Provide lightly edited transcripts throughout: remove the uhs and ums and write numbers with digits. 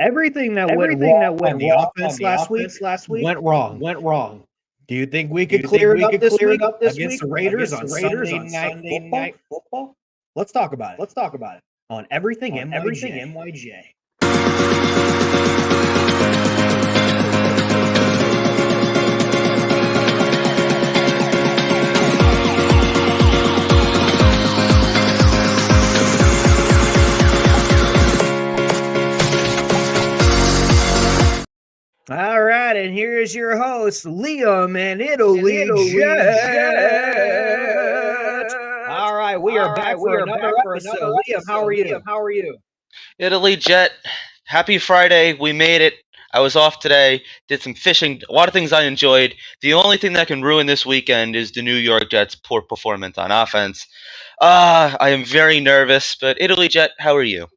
Everything that went wrong on the offense last week went wrong. Do you think we could clear it up this week against the Raiders on Sunday Night Football? Let's talk about it on Everything NYJ. All right, and here is your host, Liam and Italy Jet. All right, we are back for another episode. Liam, how are you? Italy Jet, happy Friday. We made it. I was off today, did some fishing, a lot of things I enjoyed. The only thing that can ruin this weekend is the New York Jets' poor performance on offense. I am very nervous, but Italy Jet, how are you?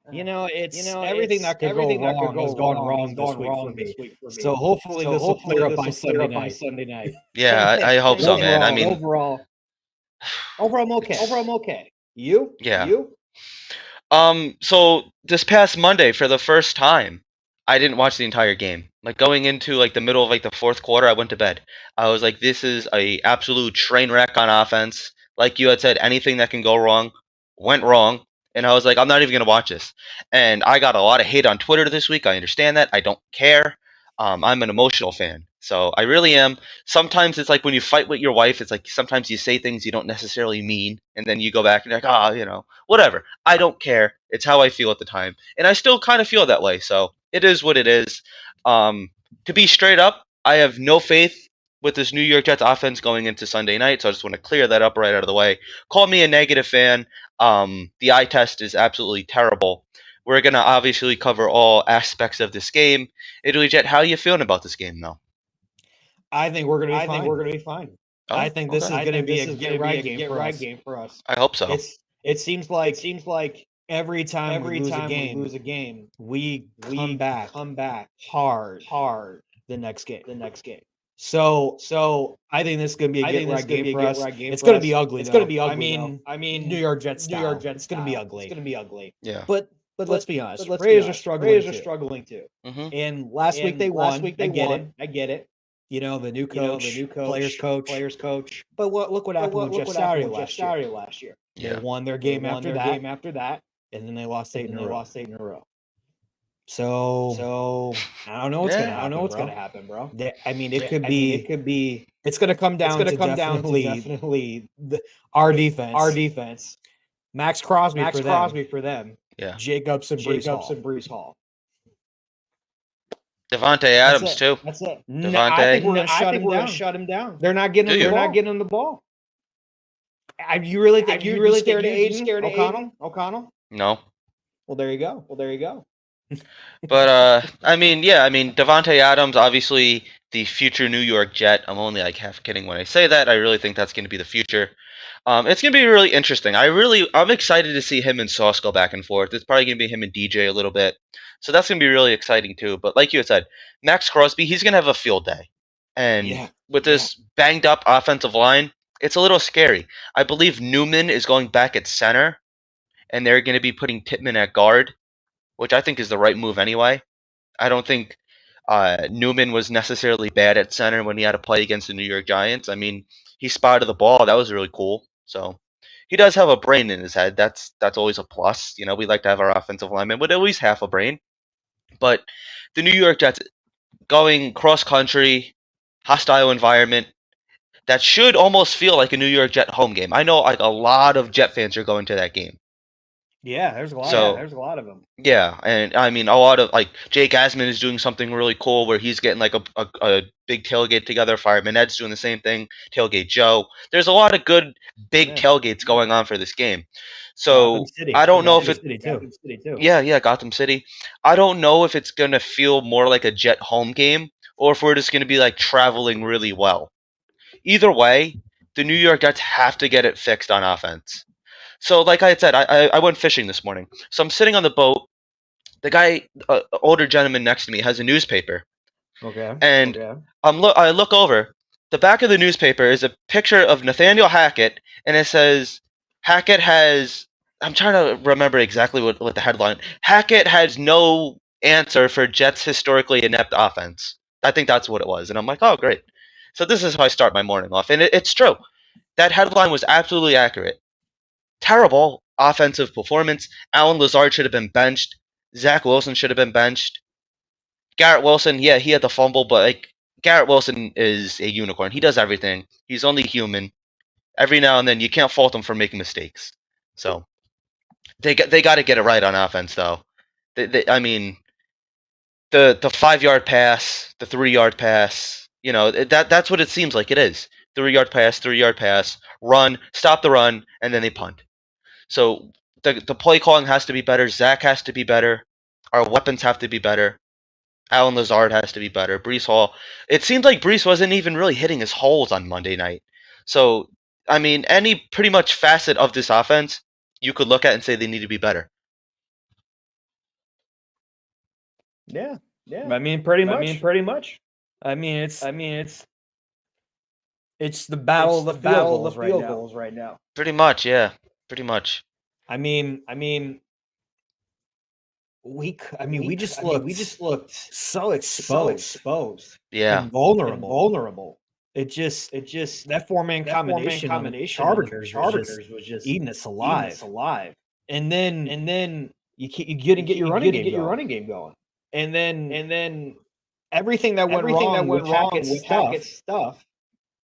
Everything that could go wrong has gone wrong this week for me. So hopefully this will clear up by Sunday night. Yeah, I hope so, man. I mean, overall, I'm okay. You? Yeah. You? So this past Monday, for the first time, I didn't watch the entire game. Like going into like the middle of like the fourth quarter, I went to bed. I was like, this is a absolute train wreck on offense. Like you had said, anything that can go wrong went wrong. And I was like, I'm not even going to watch this. And I got a lot of hate on Twitter this week. I understand that. I don't care. I'm an emotional fan. So I really am. Sometimes it's like when you fight with your wife, it's like sometimes you say things you don't necessarily mean. And then you go back and you're like, whatever. I don't care. It's how I feel at the time. And I still kind of feel that way. So it is what it is. To be straight up, I have no faith with this New York Jets offense going into Sunday night. So I just want to clear that up right out of the way. Call me a negative fan. The eye test is absolutely terrible. We're going to obviously cover all aspects of this game. Italy Jet, how are you feeling about this game, though? I think we're going to be fine. Oh, I think this is going to be a get-right game for us. I hope so. It seems like every time we lose a game, we come back hard the next game. So I think this is going to be a get-right game for us. It's going to be ugly. I mean, New York Jets style. It's going to be ugly. Yeah. But let's be honest. Raiders are struggling too. Mm-hmm. And last week they won. I get it. The new coach, players coach. But look what happened with Jeff Saturday last year. Yeah. They won their game after that, and then they lost 8 in a row. So I don't know what's gonna happen, bro. It could be. It's gonna come down to definitely our defense. Max Crosby for them. Yeah. Jacobs and Breece Hall. Devontae Adams too. That's it. Devontae. I think we're gonna shut him down. They're not getting him the ball. You really think you're scared of Aiden O'Connell? No. Well, there you go. But Devontae Adams, obviously the future New York Jet. I'm only like half kidding when I say that. I really think that's going to be the future. It's going to be really interesting. I'm excited to see him and Sauce go back and forth. It's probably going to be him and DJ a little bit. So that's going to be really exciting too. But like you had said, Max Crosby, he's going to have a field day. And with this banged up offensive line, it's a little scary. I believe Newman is going back at center, and they're going to be putting Pittman at guard, which I think is the right move anyway. I don't think Newman was necessarily bad at center when he had to play against the New York Giants. I mean, he spotted the ball. That was really cool. So he does have a brain in his head. That's always a plus. We like to have our offensive linemen with at least half a brain. But the New York Jets going cross-country, hostile environment, that should almost feel like a New York Jet home game. I know like a lot of Jet fans are going to that game. Yeah, there's a lot of them. Yeah, and I mean a lot of like Jake Asman is doing something really cool where he's getting like a big tailgate together. Fireman Ed's doing the same thing. Tailgate Joe. There's a lot of good big tailgates going on for this game. So I don't know if it's Gotham City too. Yeah, Gotham City. I don't know if it's gonna feel more like a Jet home game or if we're just gonna be like traveling really well. Either way, the New York Jets have to get it fixed on offense. So, like I had said, I went fishing this morning. So I'm sitting on the boat. The guy, older gentleman next to me, has a newspaper. Okay. And I look over. The back of the newspaper is a picture of Nathaniel Hackett, and it says Hackett has I'm trying to remember exactly what the headline. Hackett has no answer for Jets' historically inept offense. I think that's what it was, and I'm like, oh great. So this is how I start my morning off, and it's true. That headline was absolutely accurate. Terrible offensive performance. Alan Lazard should have been benched. Zach Wilson should have been benched. Garrett Wilson, yeah, he had the fumble, but like Garrett Wilson is a unicorn. He does everything. He's only human. Every now and then, you can't fault him for making mistakes. So they got to get it right on offense, though. I mean, the 5 yard pass, the 3 yard pass, that's what it seems like it is. 3 yard pass, 3 yard pass, run, stop the run, and then they punt. So the play calling has to be better. Zach has to be better. Our weapons have to be better. Alan Lazard has to be better. Breece Hall. It seemed like Breece wasn't even really hitting his holes on Monday night. So, I mean, any pretty much facet of this offense, you could look at and say they need to be better. Yeah. I mean, pretty much. I mean, it's the battle of the field goals right now. Pretty much, yeah. Pretty much. I mean, we just looked so exposed. Yeah. And vulnerable. It just that four-man combination on the Chargers was just eating us alive. And then you get your running game going. And then everything that went wrong with Hackett's stuff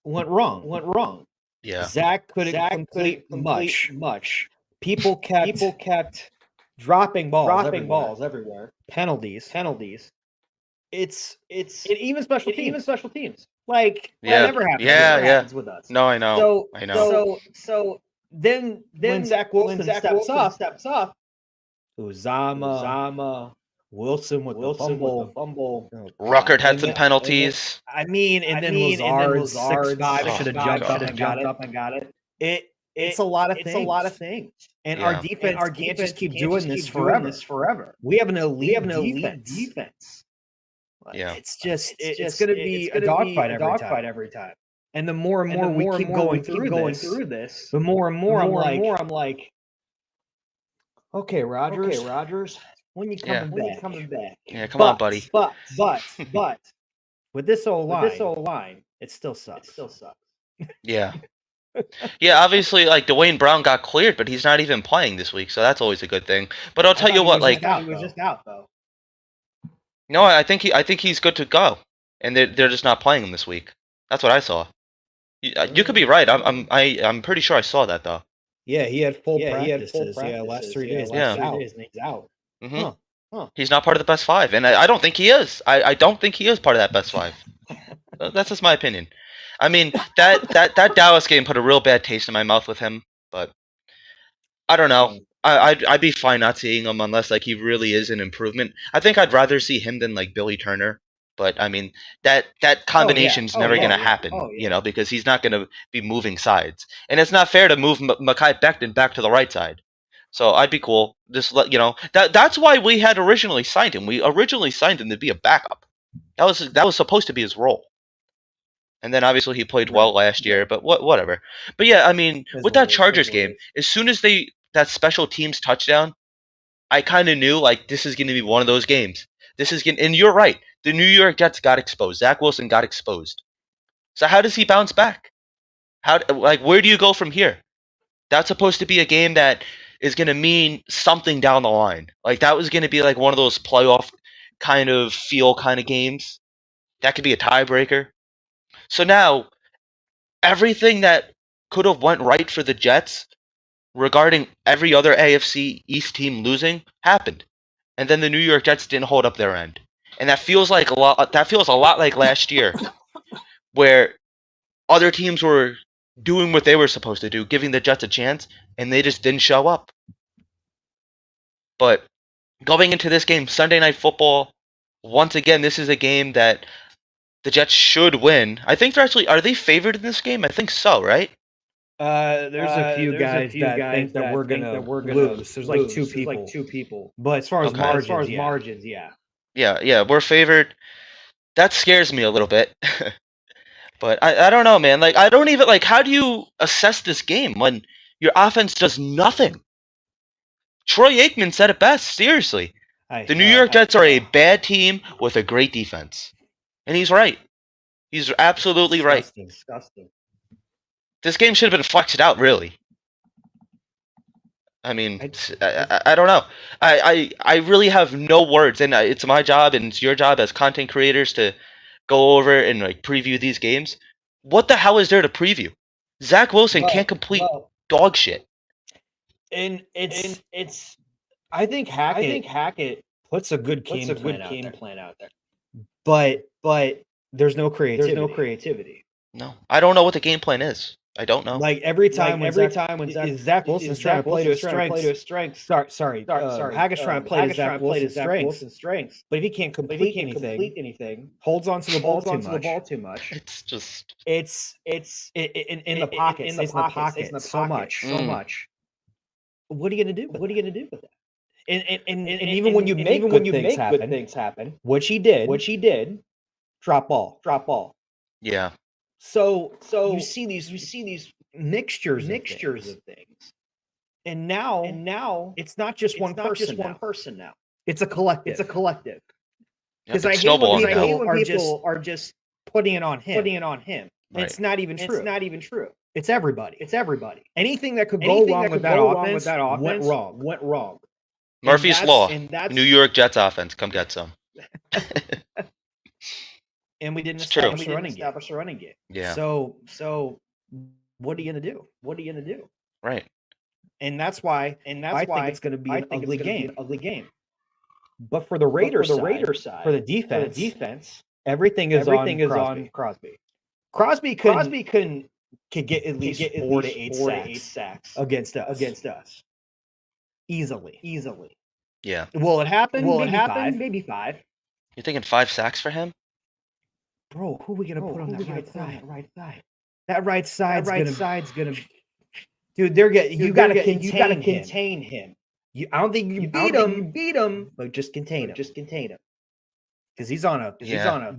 went wrong. Yeah. Zach couldn't complete much. People kept dropping balls everywhere. Penalties. It's even special teams. Like Yeah. that never happens. Yeah. Happens with us. No, I know. So then when Zach Wilson steps up, Uzama, Wilson with the fumble. Oh, Ruckert had some penalties. And then Lazard 6'5" should have jumped up and got it. It's a lot of things. And our defense can't just keep doing this forever. We have an elite defense. Yeah. It's going to be a dogfight every time. And the more and more we keep going through this, the more and more I'm like, okay, Rodgers, when you coming back? Yeah, come on, buddy. But with this O-line, it still sucks. Yeah. Yeah, obviously, like Dwayne Brown got cleared, but he's not even playing this week, so that's always a good thing. But I'll tell you what, like, he was just out though. No, I think he's good to go, and they're just not playing him this week. That's what I saw. You could be right. I'm pretty sure I saw that though. Yeah, he had full practices. Yeah, last 3 days. Yeah. He's out. Mm-hmm. Huh. He's not part of the best five, and I don't think he is. I don't think he is part of that best five. That's just my opinion. I mean, that Dallas game put a real bad taste in my mouth with him, but I don't know. I'd be fine not seeing him unless like he really is an improvement. I think I'd rather see him than like Billy Turner. But I mean that combination's never gonna happen, because he's not gonna be moving sides, and it's not fair to move Mekhi Becton back to the right side. So I'd be cool. Just that's why we had originally signed him. We originally signed him to be a backup. That was supposed to be his role. And then obviously he played well last year, but whatever. But yeah, I mean, with that Chargers game, as soon as that special teams touchdown, I kind of knew like this is going to be one of those games. And you're right. The New York Jets got exposed. Zach Wilson got exposed. So how does he bounce back? Where do you go from here? That's supposed to be a game that is going to mean something down the line. Like that was going to be like one of those playoff kind of feel kind of games. That could be a tiebreaker. So now, everything that could have went right for the Jets regarding every other AFC East team losing happened. And then the New York Jets didn't hold up their end. And that feels a lot like last year, where other teams were doing what they were supposed to do, giving the Jets a chance, and they just didn't show up. But going into this game, Sunday Night Football, once again, this is a game that the Jets should win. I think are they favored in this game? I think so, right? There's a few guys that think that we're gonna lose. There's like two people. But as far as margins, yeah. Yeah, we're favored. That scares me a little bit. But I don't know, man. Like I don't even how do you assess this game when your offense does nothing? Troy Aikman said it best. Seriously, the New York Jets are a bad team with a great defense, and he's right. He's absolutely right. Disgusting. This game should have been flexed out, really. I mean, I don't know. I really have no words, and it's my job and it's your job as content creators to go over and like preview these games. What the hell is there to preview? Zach Wilson can't complete dog shit. And it's I think Hackett puts a good game plan out there. But there's no creativity. No, I don't know what the game plan is. I don't know. Like every time when Zach Wilson's trying to play to his strengths. Sorry. Hackett's trying to play to Zach Wilson's strengths. But if he can't complete anything, holds on to the ball too much. It's just it's in the pockets. It's in the pocket so much. What are you gonna do? What are you gonna do with that? And even when you make good things happen, which he did, drop ball. Yeah. So you see these mixtures of things, and now it's not just one person now. It's a collective. Because I hate when people are just putting it on him. And Right. it's not even true. It's everybody. Anything that could go wrong with that offense went wrong. Murphy's Law. New York Jets offense. Come get some. And we didn't establish a running game. Yeah. So what are you gonna do? Right. And that's why I think it's gonna be an ugly game. But for the Raiders side, for the defense, everything is on Crosby. Crosby could get at least 4 to 8 sacks against us. Easily. Yeah. Will it happen? Maybe 5. You're thinking 5 sacks for him? Bro, who are we gonna put on that right side? That right side's gonna. Dude, you gotta contain him. I don't think you beat him, but just contain him. Because he's on a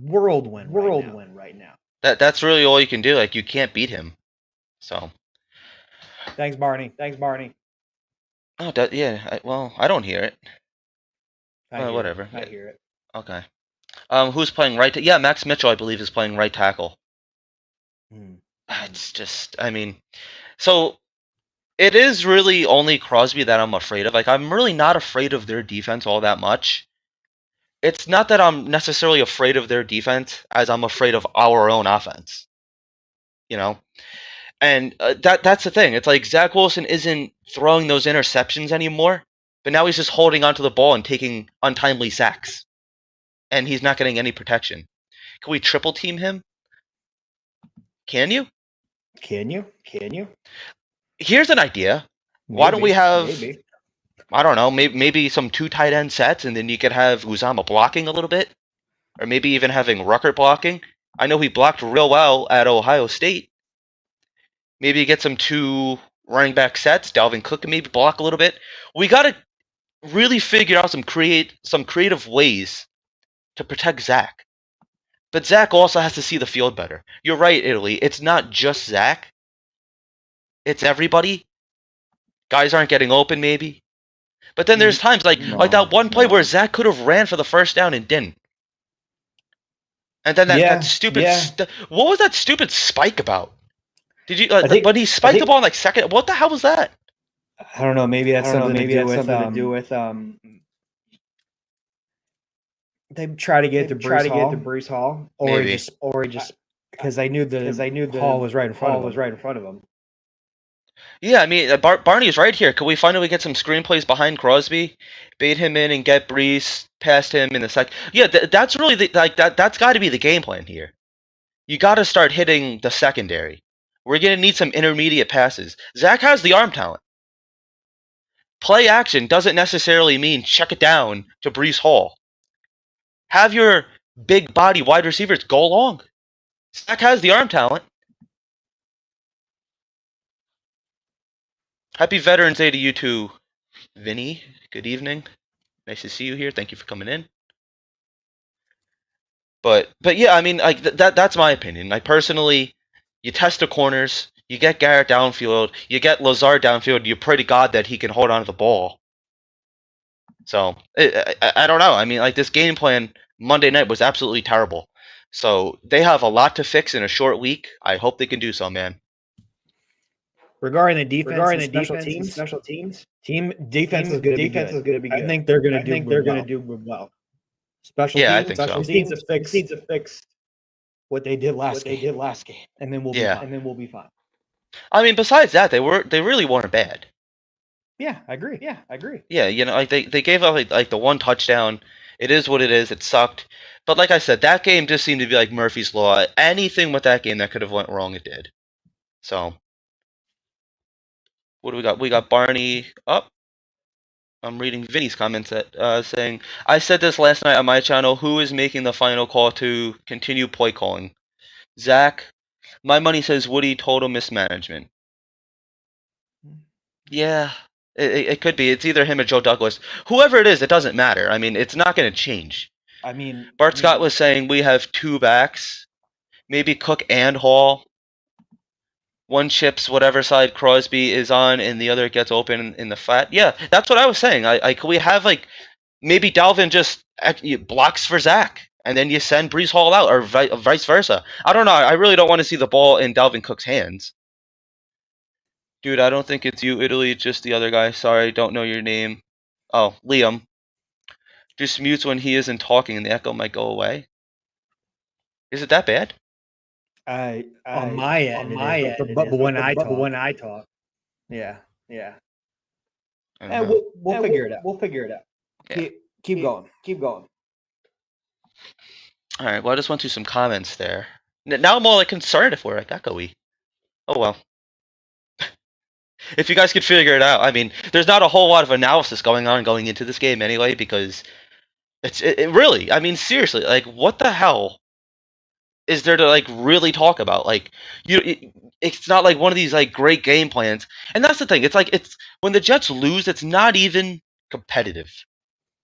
whirlwind right now. That's really all you can do. Like, you can't beat him. So. Thanks, Barney. Oh, yeah. I don't hear it. Whatever. I hear it. Okay. Who's playing right? Yeah, Max Mitchell, I believe, is playing right tackle. It's just, I mean, so it is really only Crosby that I'm afraid of. Like, I'm really not afraid of their defense all that much. It's not that I'm necessarily afraid of their defense as I'm afraid of our own offense. You know? And that's the thing. It's like Zach Wilson isn't throwing those interceptions anymore, but now he's just holding onto the ball and taking untimely sacks. And he's not getting any protection. Can we triple team him? Can you? Here's an idea. Why don't we have, I don't know, maybe some 2 tight end sets, and then you could have Uzama blocking a little bit, or maybe even having Ruckert blocking. I know he blocked real well at Ohio State. Maybe you get some 2 running back sets. Dalvin Cook can maybe block a little bit. We got to really figure out some creative ways to protect Zach. But Zach also has to see the field better. You're right, Italy. It's not just Zach. It's everybody. Guys aren't getting open, maybe. But then there's times like that one play where Zach could have ran for the first down and didn't. And then that stupid... what was that stupid spike about? Did you... when he spiked the ball in like second... What the hell was that? I don't know. Maybe that's something to do with... They try to get to Breece Hall, or he just because I knew the Hall was right in front of him. Yeah, I mean, Barney's right here. Could we finally get some screenplays behind Crosby, bait him in and get Breece past him in the second? Yeah, that's really that's got to be the game plan here. You got to start hitting the secondary. We're gonna need some intermediate passes. Zach has the arm talent. Play action doesn't necessarily mean check it down to Breece Hall. Have your big body wide receivers go long. Zach has the arm talent. Happy Veterans Day to you too, Vinny. Good evening. Nice to see you here. Thank you for coming in. But yeah, I mean, like that's my opinion. Like, personally, you test the corners, you get Garrett downfield, you get Lazard downfield, you pray to God that he can hold on to the ball. So I don't know. I mean, like this game plan Monday night was absolutely terrible. So they have a lot to fix in a short week. I hope they can do so, man. Regarding the defense and special teams, team defense is going to be good. I think they're going to do well. Special teams, I think so. Just needs to fix what they did last game, and then we'll be fine. I mean, besides that, they really weren't bad. Yeah, I agree. Yeah, like they gave up like the one touchdown. It is what it is. It sucked. But like I said, that game just seemed to be like Murphy's Law. Anything with that game that could have went wrong, it did. So, what do we got? We got Barney up. I'm reading Vinny's comments saying, I said this last night on my channel. Who is making the final call to continue play calling? Zach. My money says Woody, total mismanagement. Yeah, it could be. It's either him or Joe Douglas. Whoever it is, it doesn't matter. I mean, it's not going to change. I mean, Bart Scott was saying we have two backs, maybe Cook and Hall. One chips whatever side Crosby is on, and the other gets open in the flat. Yeah, that's what I was saying. Could we have like maybe Dalvin just blocks for Zach, and then you send Brees Hall out, or vice versa. I don't know. I really don't want to see the ball in Dalvin Cook's hands. Dude, I don't think it's you, Italy. Just the other guy. Sorry, don't know your name. Oh, Liam. Just mutes when he isn't talking, and the echo might go away. Is it that bad? On my end, but when I talk, yeah. We'll figure it out. Yeah. Keep going. All right. Well, I just went through some comments there. Now I'm all like concerned if we're like echoey. Oh well. If you guys could figure it out, I mean, there's not a whole lot of analysis going into this game anyway, because it really. I mean, seriously, like, what the hell is there to like really talk about? Like, it's not like one of these like great game plans. And that's the thing. It's like when the Jets lose, it's not even competitive.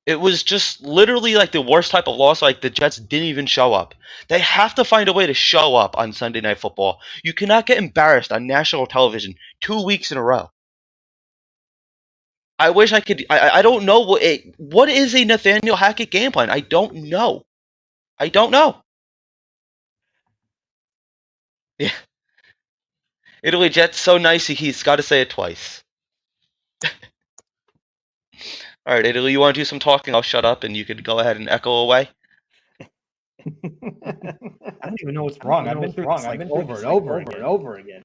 It was just literally like the worst type of loss. Like the Jets didn't even show up. They have to find a way to show up on Sunday Night Football. You cannot get embarrassed on national television 2 weeks in a row. I wish I could. I don't know what is a Nathaniel Hackett game plan. I don't know. Yeah. Italy Jets so nice he's got to say it twice. All right, Italy, you want to do some talking? I'll shut up, and you could go ahead and echo away. I don't even know what's wrong. I've been through this like over and over again.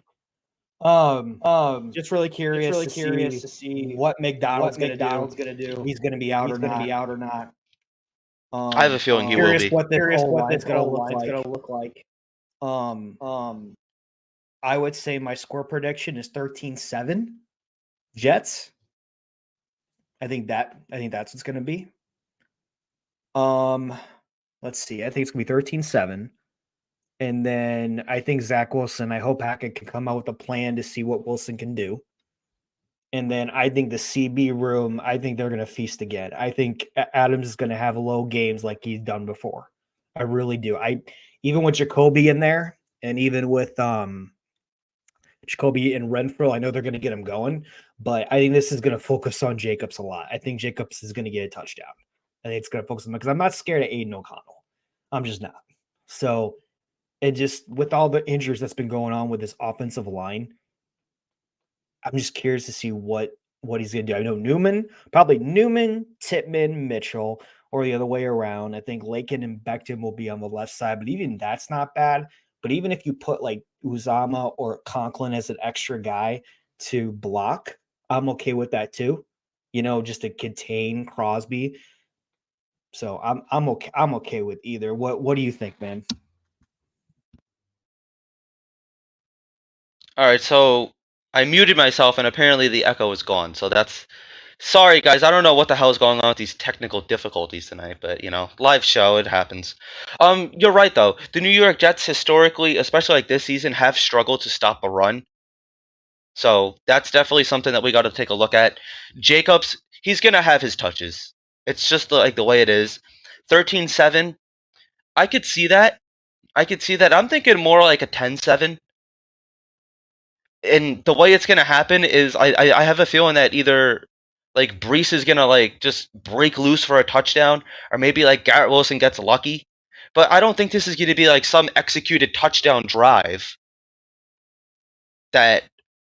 Just really curious to see what McDonald's going to do. He's going to be out or not. I have a feeling he will be. What this is going to look like. I would say my score prediction is 13-7 Jets. I think that's what's going to be. Let's see. I think it's going to be 13-7. And then I think Zach Wilson, I hope Hackett can come out with a plan to see what Wilson can do. And then I think the CB room, I think they're going to feast again. I think Adams is going to have low games like he's done before. I really do. Even with Jacoby in there, and even with Jacoby and Renfro, I know they're going to get him going, but I think this is going to focus on Jacobs a lot. I think Jacobs is going to get a touchdown. I think it's going to focus on him because I'm not scared of Aiden O'Connell. I'm just not. So, and just with all the injuries that's been going on with this offensive line, I'm just curious to see what he's going to do. I know probably Newman, Tippmann, Mitchell, or the other way around. I think Lakin and Becton will be on the left side, but even that's not bad. But even if you put like Uzama or Conklin as an extra guy to block, I'm okay with that too. Just to contain Crosby. So I'm okay. I'm okay with either. What do you think, man? All right, so I muted myself, and apparently the echo is gone. So that's sorry, guys. I don't know what the hell is going on with these technical difficulties tonight, but live show, it happens. You're right though. The New York Jets historically, especially like this season, have struggled to stop a run. So that's definitely something that we got to take a look at. Jacobs, he's gonna have his touches. It's just like the way it is. 13-7. I could see that. I'm thinking more like a 10-7. And the way it's going to happen is I have a feeling that either like Brees is gonna like just break loose for a touchdown, or maybe like Garrett Wilson gets lucky. But I don't think this is gonna be like some executed touchdown drive that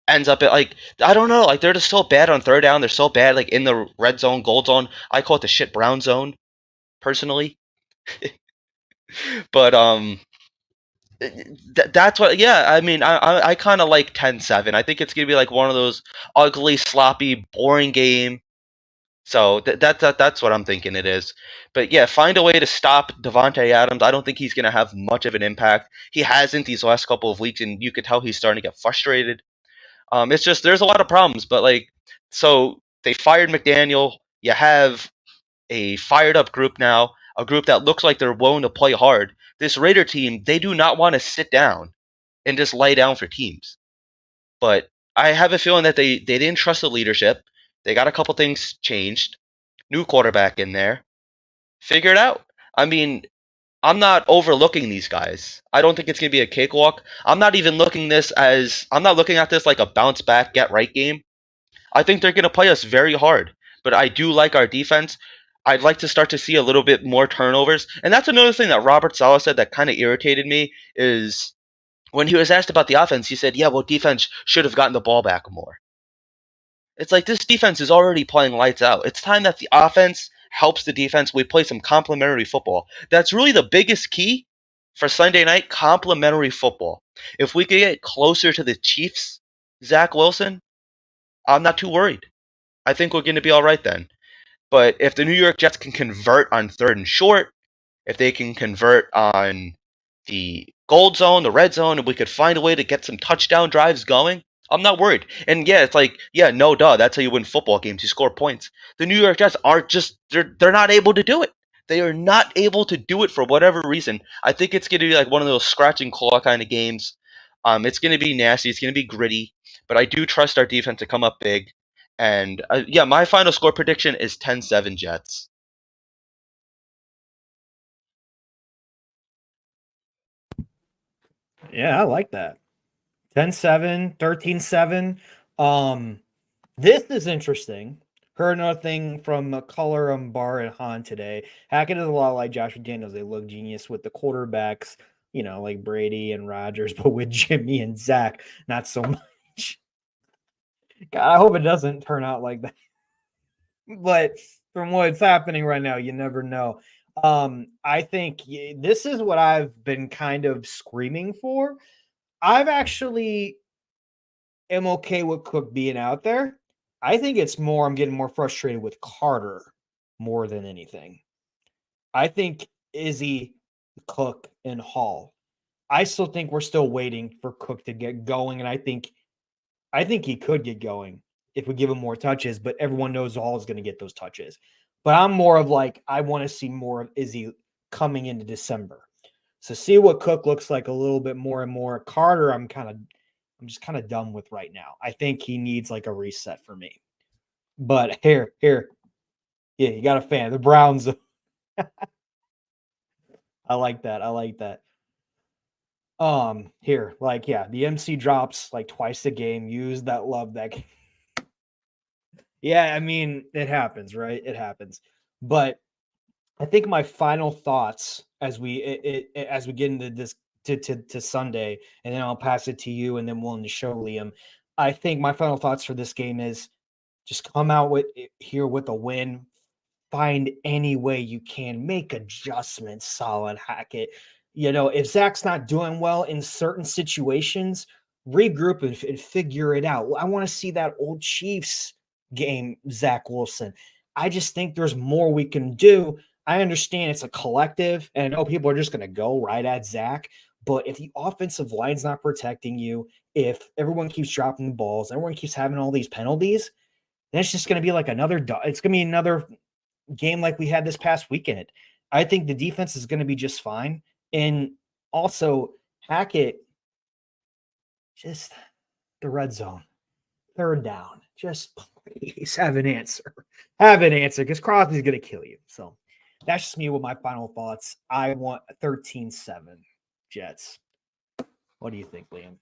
ends up at like I don't know, like they're just so bad on third down. They're so bad like in the red zone, gold zone. I call it the shit brown zone, personally. But that's what. Yeah, I mean, I kind of like 10-7. I think it's gonna be like one of those ugly, sloppy, boring game. So that's what I'm thinking it is. But yeah, find a way to stop Davante Adams. I don't think he's gonna have much of an impact. He hasn't these last couple of weeks, and you could tell he's starting to get frustrated. It's just there's a lot of problems, but like, so they fired McDaniel. You have a fired up group now, a group that looks like they're willing to play hard. This Raider team, they do not want to sit down and just lay down for teams. But I have a feeling that they didn't trust the leadership. They got a couple things changed. New quarterback in there. Figure it out. I mean, I'm not overlooking these guys. I don't think it's gonna be a cakewalk. I'm not looking at this like a bounce back, get right game. I think they're gonna play us very hard. But I do like our defense. I'd like to start to see a little bit more turnovers. And that's another thing that Robert Saleh said that kind of irritated me is when he was asked about the offense, he said, yeah, well, defense should have gotten the ball back more. It's like this defense is already playing lights out. It's time that the offense helps the defense. We play some complementary football. That's really the biggest key for Sunday night, complementary football. If we could get closer to the Chiefs, Zach Wilson, I'm not too worried. I think we're going to be all right then. But if the New York Jets can convert on third and short, if they can convert on the gold zone, the red zone, and we could find a way to get some touchdown drives going, I'm not worried. And yeah, it's like, yeah, no duh, that's how you win football games. You score points. The New York Jets aren't just they're not able to do it. They are not able to do it for whatever reason. I think it's going to be like one of those scratch and claw kind of games. It's going to be nasty. It's going to be gritty. But I do trust our defense to come up big. And yeah, my final score prediction is 10-7 Jets. Yeah, I like that. 10-7, 13-7. This is interesting. Heard another thing from McCullough, Barr, and Hahn today. Hackett is a lot like Josh McDaniels. They look genius with the quarterbacks, like Brady and Rodgers, but with Jimmy and Zach, not so much. God, I hope it doesn't turn out like that. But from what's happening right now, you never know. I think this is what I've been kind of screaming for. I've actually am okay with Cook being out there. I think it's more I'm getting more frustrated with Carter more than anything. I think Izzy, Cook, and Hall. I still think we're still waiting for Cook to get going, and I think he could get going if we give him more touches, but everyone knows Hall is going to get those touches. But I'm more of like I want to see more of Izzy coming into December. So see what Cook looks like a little bit more and more. Carter, I'm just kind of done with right now. I think he needs like a reset for me. But here. Yeah, you got a fan. The Browns. I like that. Here, like, yeah, the MC drops like twice a game. Use that love that. Yeah, I mean, it happens, right? It happens. But I think my final thoughts as we as we get into this to Sunday, and then I'll pass it to you, and then we'll end the show, Liam. I think my final thoughts for this game is just come out with here with a win. Find any way you can make adjustments, solid Hackett. If Zach's not doing well in certain situations, regroup and figure it out. I want to see that old Chiefs game, Zach Wilson. I just think there's more we can do. I understand it's a collective, and I know people are just going to go right at Zach. But if the offensive line's not protecting you, if everyone keeps dropping the balls, everyone keeps having all these penalties, then it's just going to be like it's going to be another game like we had this past weekend. I think the defense is going to be just fine. And also, Hackett, just the red zone, third down. Just please have an answer. Have an answer because Crosby's going to kill you. So that's just me with my final thoughts. I want a 13-7 Jets. What do you think, Liam?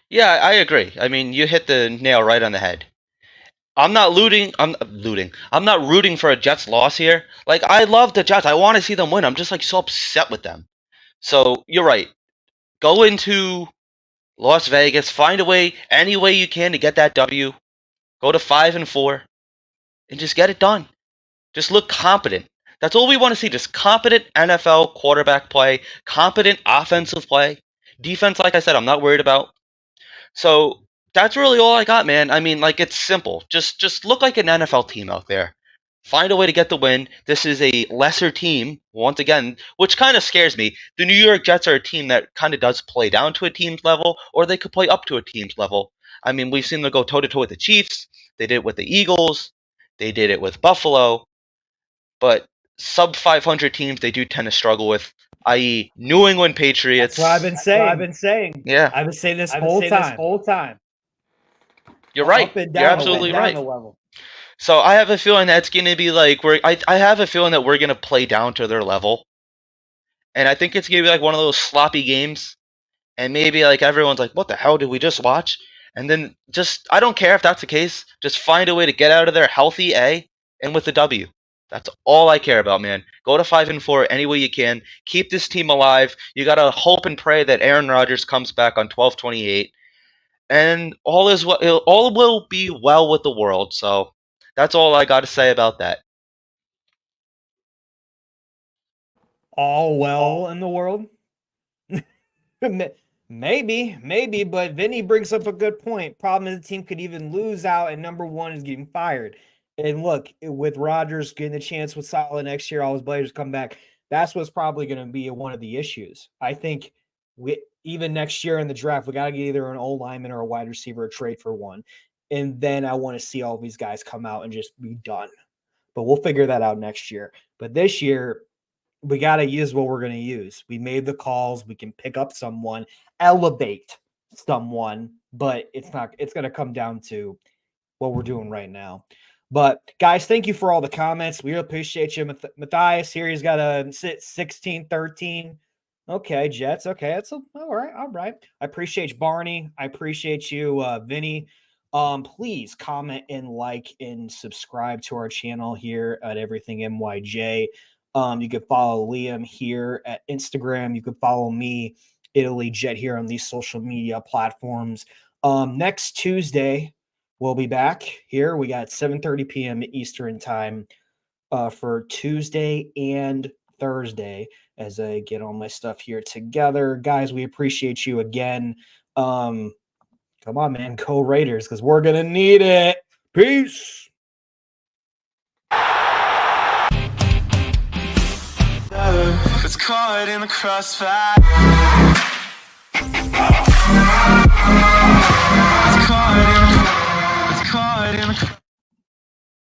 Yeah, I agree. I mean, you hit the nail right on the head. I'm not looting. I'm not rooting for a Jets loss here. Like, I love the Jets. I want to see them win. I'm just like so upset with them. So you're right. Go into Las Vegas. Find a way, any way you can to get that W. Go to 5-4, and just get it done. Just look competent. That's all we want to see. Just competent NFL quarterback play, competent offensive play. Defense, like I said, I'm not worried about. So that's really all I got, man. I mean, like, it's simple. Just look like an NFL team out there. Find a way to get the win. This is a lesser team, once again, which kind of scares me. The New York Jets are a team that kind of does play down to a team's level, or they could play up to a team's level. I mean, we've seen them go toe-to-toe with the Chiefs. They did it with the Eagles. They did it with Buffalo. But sub 500 teams they do tend to struggle with, i.e., New England Patriots. That's what I've been saying. Yeah. I've been saying this whole time. You're right. You're absolutely right. So I have a feeling that's going to be like I have a feeling that we're going to play down to their level, and I think it's going to be like one of those sloppy games, and maybe like everyone's like, "What the hell did we just watch?" And then just I don't care if that's the case. Just find a way to get out of there healthy, and with the W. That's all I care about, man. Go to 5-4 any way you can. Keep this team alive. You gotta hope and pray that Aaron Rodgers comes back on 12/28, and all will be well with the world. So that's all I got to say about that. All well in the world? Maybe, but Vinny brings up a good point. Problem is the team could even lose out, and number one is getting fired. And look, with Rodgers getting the chance with Saleh next year, all his players come back. That's what's probably going to be one of the issues. I think even next year in the draft, we got to get either an old lineman or a wide receiver, or trade for one. And then I want to see all these guys come out and just be done. But we'll figure that out next year. But this year, we got to use what we're going to use. We made the calls. We can pick up someone, elevate someone, but it's going to come down to what we're doing right now. But guys, thank you for all the comments. We appreciate you. Matthias here, he's got a 16-13. Okay, Jets. Okay, that's all right. All right. I appreciate Barney. I appreciate you, Vinny. Please comment and like and subscribe to our channel here at Everything NYJ. You can follow Liam here at Instagram. You can follow me, Italy Jet, here on these social media platforms. Next Tuesday, we'll be back here. We got 7:30 p.m. Eastern time for Tuesday and Thursday as I get all my stuff here together. Guys, we appreciate you again. Come on, man. Go Raiders, because we're going to need it. Peace. It's caught in the crossfire.